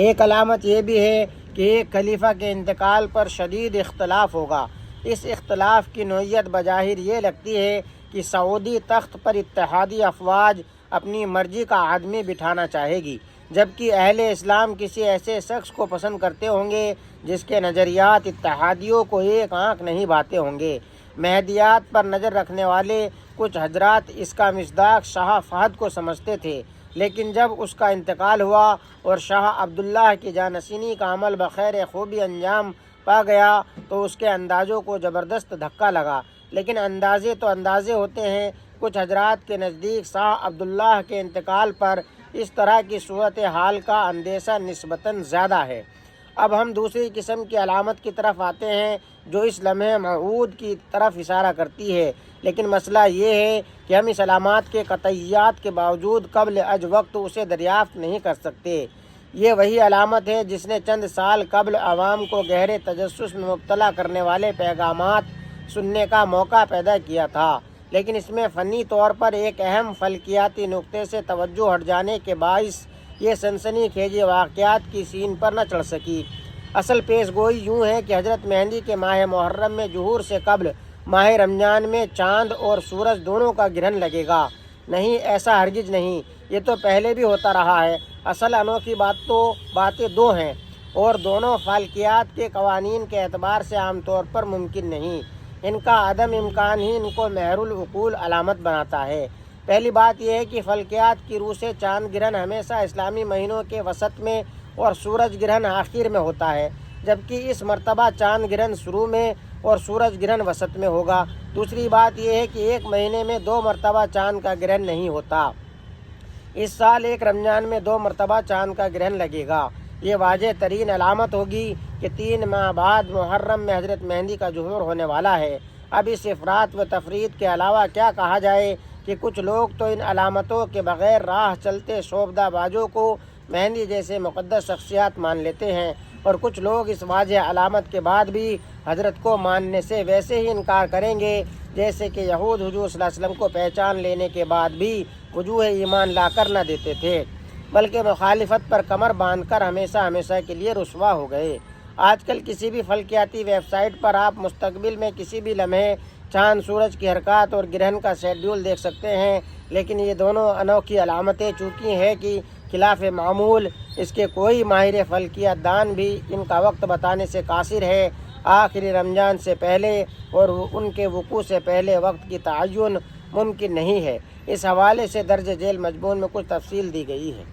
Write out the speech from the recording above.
ایک علامت یہ بھی ہے کہ ایک خلیفہ کے انتقال پر شدید اختلاف ہوگا۔ اس اختلاف کی نوعیت بظاہر یہ لگتی ہے کہ سعودی تخت پر اتحادی افواج اپنی مرضی کا آدمی بٹھانا چاہے گی، جبکہ اہل اسلام کسی ایسے شخص کو پسند کرتے ہوں گے جس کے نظریات اتحادیوں کو ایک آنکھ نہیں بھاتے ہوں گے۔ مہدیات پر نظر رکھنے والے کچھ حضرات اس کا مصداق شاہ فہد کو سمجھتے تھے، لیکن جب اس کا انتقال ہوا اور شاہ عبداللہ کی جانشینی کا عمل بخیر خوبی انجام پا گیا تو اس کے اندازوں کو زبردست دھکا لگا۔ لیکن اندازے تو اندازے ہوتے ہیں۔ کچھ حضرات کے نزدیک شاہ عبداللہ کے انتقال پر اس طرح کی صورتحال کا اندیشہ نسبتاً زیادہ ہے۔ اب ہم دوسری قسم کی علامت کی طرف آتے ہیں جو اس لمحے موعود کی طرف اشارہ کرتی ہے، لیکن مسئلہ یہ ہے کہ ہم اس علامات کے قطعیات کے باوجود قبل از وقت اسے دریافت نہیں کر سکتے۔ یہ وہی علامت ہے جس نے چند سال قبل عوام کو گہرے تجسس میں مبتلا کرنے والے پیغامات سننے کا موقع پیدا کیا تھا، لیکن اس میں فنی طور پر ایک اہم فلکیاتی نقطے سے توجہ ہٹ جانے کے باعث یہ سنسنی خیز واقعات کی سین پر نہ چڑھ سکی۔ اصل پیش گوئی یوں ہے کہ حضرت مہدی کے ماہ محرم میں ظہور سے قبل ماہ رمضان میں چاند اور سورج دونوں کا گرہن لگے گا۔ نہیں، ایسا ہرگز نہیں، یہ تو پہلے بھی ہوتا رہا ہے۔ اصل انوکھی باتیں دو ہیں اور دونوں فلکیات کے قوانین کے اعتبار سے عام طور پر ممکن نہیں۔ ان کا عدم امکان ہی ان کو محر العقول علامت بناتا ہے۔ پہلی بات یہ ہے کہ فلکیات کی روح سے چاند گرہن ہمیشہ اسلامی مہینوں کے وسط میں اور سورج گرہن آخر میں ہوتا ہے، جبکہ اس مرتبہ چاند گرہن شروع میں اور سورج گرہن وسط میں ہوگا۔ دوسری بات یہ ہے کہ ایک مہینے میں 2 مرتبہ چاند کا گرہن نہیں ہوتا۔ اس سال ایک رمضان میں 2 مرتبہ چاند کا گرہن لگے گا۔ یہ واضح ترین علامت ہوگی کہ 3 ماہ بعد محرم میں حضرت مہدی کا ظہور ہونے والا ہے۔ اب اس افراط و تفریط کے علاوہ کیا کہا جائے کہ کچھ لوگ تو ان علامتوں کے بغیر راہ چلتے شوبدہ بازوں کو مہدی جیسے مقدس شخصیات مان لیتے ہیں، اور کچھ لوگ اس واضح علامت کے بعد بھی حضرت کو ماننے سے ویسے ہی انکار کریں گے جیسے کہ یہود حضور صلی اللہ علیہ وسلم کو پہچان لینے کے بعد بھی وجوہ ایمان لا کر نہ دیتے تھے، بلکہ مخالفت پر کمر باندھ کر ہمیشہ ہمیشہ کے لیے رسوا ہو گئے۔ آج کل کسی بھی فلکیاتی ویب سائٹ پر آپ مستقبل میں کسی بھی لمحے چاند سورج کی حرکات اور گرہن کا شیڈول دیکھ سکتے ہیں، لیکن یہ دونوں انوکھی علامتیں چونکہ ہیں کہ خلاف معمول، اس کے کوئی ماہر فلکیات دان بھی ان کا وقت بتانے سے قاصر ہے۔ آخری رمضان سے پہلے اور ان کے وقوع سے پہلے وقت کی تعین ممکن نہیں ہے۔ اس حوالے سے درج ذیل مضمون میں کچھ تفصیل دی گئی ہے۔